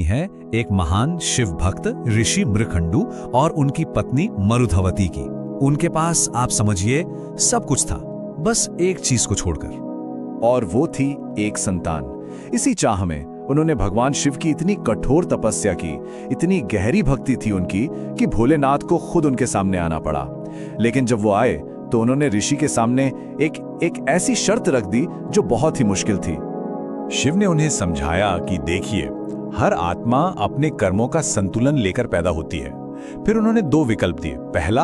है एक महान शिव भक्त ऋषि मृखंडू और उनकी पत्नी मरुधवती की। उनके पास आप समझिए सब कुछ था, बस एक चीज को छोड़कर, और वो थी एक संतान। इसी चाह में उन्होंने भगवान शिव की इतनी कठोर तपस्या की, इतनी गहरी भक्ति थी उनकी कि भोलेनाथ को खुद उनके सामने आना पड़ा। लेकिन जब वो आए तो उन्होंने ऋषि के सामने एक ऐसी शर्त रख दी जो बहुत ही मुश्किल थी। शिव ने उन्हें समझाया कि देखिए, हर आत्मा अपने कर्मों का संतुलन लेकर पैदा होती है। फिर उन्होंने दो विकल्प दिए। पहला,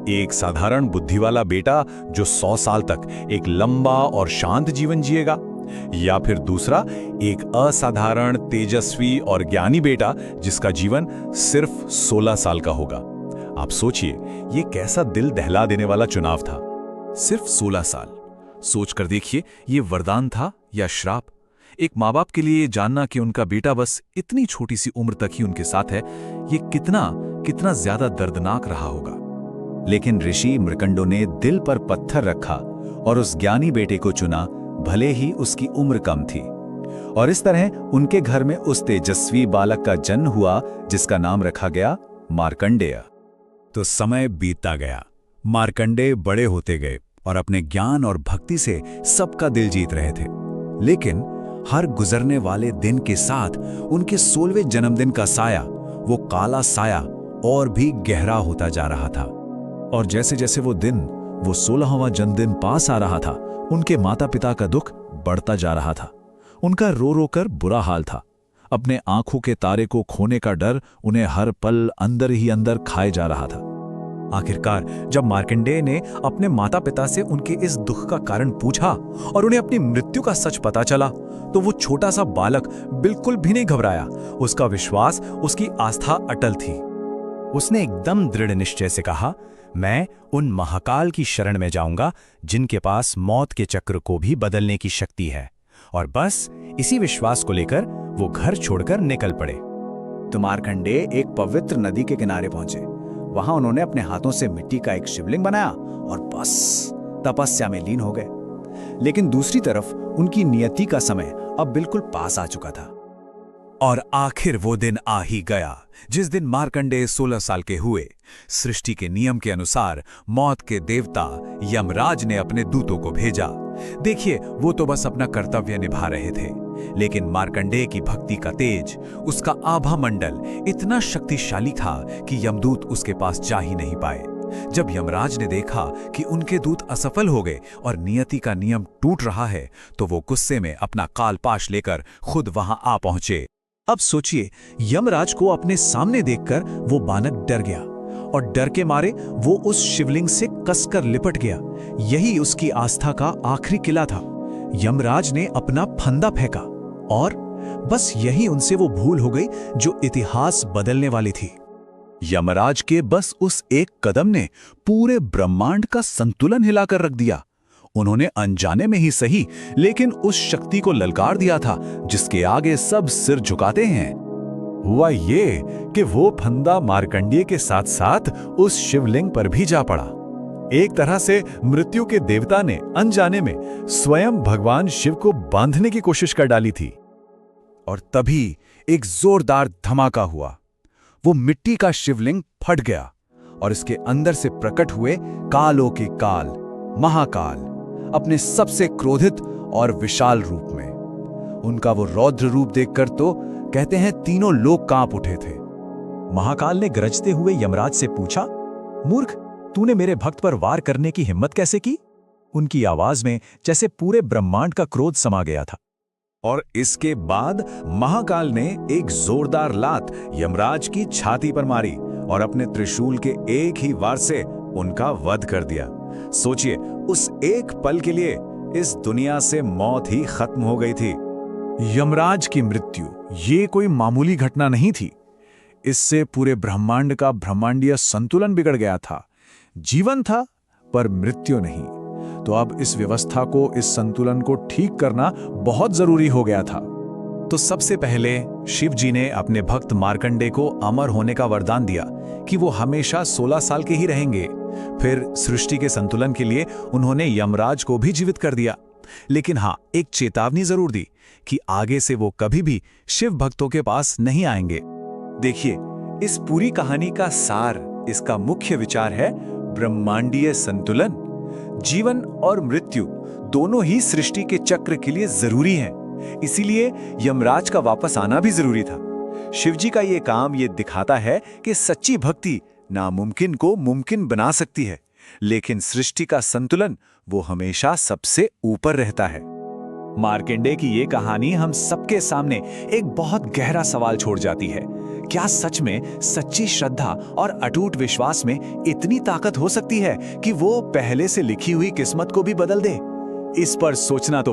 एक साधारण बुद्धि वाला बेटा जो 100 साल तक एक लंबा और शांत जीवन जिएगा, या फिर दूसरा, एक असाधारण तेजस्वी और ज्ञानी बेटा जिसका जीवन सिर्फ 16 साल का होगा। आप सोचिए, ये कैसा दिल दहला देने वाला चुनाव था। सिर्फ 16 साल। सोच कर देखिए, ये वरदान था या श्राप। एक माँ बाप के लिए जानना कि उनका बेटा बस इतनी छोटी सी उम्र तक ही उनके साथ है, ये कितना ज्यादा दर्दनाक रहा होगा। लेकिन ऋषि मृकंडो ने दिल पर पत्थर रखा और उस ज्ञानी बेटे को चुना, भले ही उसकी उम्र कम थी। और इस तरह उनके घर में उस तेजस्वी बालक का जन्म हुआ जिसका नाम रखा गया मार्कंडेय। तो समय बीतता गया, मार्कंडेय बड़े होते गए और अपने ज्ञान और भक्ति से सबका दिल जीत रहे थे। लेकिन हर गुजरने वाले दिन के साथ उनके 16वें जन्मदिन का साया, वो काला साया, और भी गहरा होता जा रहा था। और जैसे जैसे वो 16वां जन्मदिन पास आ रहा था, उनके माता पिता का दुख बढ़ता जा रहा था। उनका रो रो कर बुरा हाल था। अपने आंखों के तारे को खोने का डर उन्हें हर पल अंदर ही अंदर खाए जा रहा था। आखिरकार जब मार्कंडेय ने अपने माता पिता से उनके इस दुख का कारण पूछा और उन्हें अपनी मृत्यु का सच पता चला, तो वो छोटा सा बालक बिल्कुल भी नहीं घबराया। उसका विश्वास, उसकी आस्था अटल थी। उसने एकदम दृढ़ निश्चय से कहा, मैं उन महाकाल की शरण में जाऊंगा जिनके पास मौत के चक्र को भी बदलने की शक्ति है। और बस इसी विश्वास को लेकर वो घर छोड़कर निकल पड़े। तो मार्कंडेय एक पवित्र नदी के किनारे पहुंचे। वहां उन्होंने अपने हाथों से मिट्टी का एक शिवलिंग बनाया और बस तपस्या में लीन हो गए। लेकिन दूसरी तरफ उनकी नियति का समय अब बिल्कुल पास आ चुका था। और आखिर वो दिन आ ही गया जिस दिन मार्कंडेय 16 साल के हुए। सृष्टि के नियम के अनुसार मौत के देवता यमराज ने अपने दूतों को भेजा। देखिए, वो तो बस अपना कर्तव्य निभा रहे थे, लेकिन मार्कंडेय की भक्ति का तेज, उसका आभा मंडल इतना शक्तिशाली था कि यमदूत उसके पास जा ही नहीं पाए। जब यमराज ने देखा कि उनके दूत असफल हो गए और नियति का नियम टूट रहा है, तो वो गुस्से में अपना कालपाश लेकर खुद वहां आ पहुंचे। अब सोचिए, यमराज को अपने सामने देखकर वो बालक डर गया और डर के मारे वो उस शिवलिंग से कसकर लिपट गया। यही उसकी आस्था का आखिरी किला था। यमराज ने अपना फंदा फेंका और बस यही उनसे वो भूल हो गई जो इतिहास बदलने वाली थी। यमराज के बस उस एक कदम ने पूरे ब्रह्मांड का संतुलन हिलाकर रख दिया। उन्होंने अनजाने में ही सही, लेकिन उस शक्ति को ललकार दिया था जिसके आगे सब सिर झुकाते हैं। हुआ ये कि वो फंदा मार्कंडेय के साथ साथ उस शिवलिंग पर भी जा पड़ा। एक तरह से मृत्यु के देवता ने अनजाने में स्वयं भगवान शिव को बांधने की कोशिश कर डाली थी। और तभी एक जोरदार धमाका हुआ। वो मिट्टी का शिवलिंग फट गया और इसके अंदर से प्रकट हुए कालों के काल महाकाल अपने सबसे क्रोधित और विशाल रूप में। उनका वो रौद्र रूप देखकर तो कहते हैं तीनों लोग कांप उठे थे। महाकाल ने गरजते हुए यमराज से पूछा, मूर्ख, तूने मेरे भक्त पर वार करने की हिम्मत कैसे की? उनकी आवाज में जैसे पूरे ब्रह्मांड का क्रोध समा गया था। और इसके बाद महाकाल ने एक जोरदार लात यमराज की छाती पर मारी और अपने त्रिशूल के एक ही वार से उनका वध कर दिया। सोचिए, उस एक पल के लिए इस दुनिया से मौत ही खत्म हो गई थी। यमराज की मृत्यु ये कोई मामूली घटना नहीं थी। इससे पूरे ब्रह्मांड का ब्रह्मांडीय संतुलन बिगड़ गया था। जीवन था पर मृत्यु नहीं। तो अब इस व्यवस्था को, इस संतुलन को ठीक करना बहुत जरूरी हो गया था। तो सबसे पहले शिव जी ने अपने भक्त मार्कंडेय को अमर होने का वरदान दिया कि वो हमेशा 16 साल के ही रहेंगे। फिर सृष्टि के संतुलन के लिए उन्होंने यमराज को भी जीवित कर दिया। लेकिन हाँ, एक चेतावनी जरूर दी कि आगे से वो कभी भी शिव भक्तों के पास नहीं आएंगे। देखिए, इस पूरी कहानी का सार, इसका मुख्य विचार है ब्रह्मांडीय संतुलन। जीवन और मृत्यु दोनों ही सृष्टि के चक्र के लिए जरूरी हैं। इसीलिए यमराज का वापस आना भी जरूरी था। शिवजी का ये काम ये दिखाता है कि सच्ची भक्ति नामुमकिन को मुमकिन बना सकती है, लेकिन सृष्टि का संतुलन वो हमेशा सबसे ऊपर रहता है। मार्कंडेय की ये कहानी हम सबके सामने एक बहुत गहरा सवाल छोड़ जाती है। क्या सच में सच्ची श्रद्धा और अटूट विश्वास में इतनी ताकत हो सकती है कि वो पहले से लिखी हुई किस्मत को भी बदल दे? इस पर सोचना तो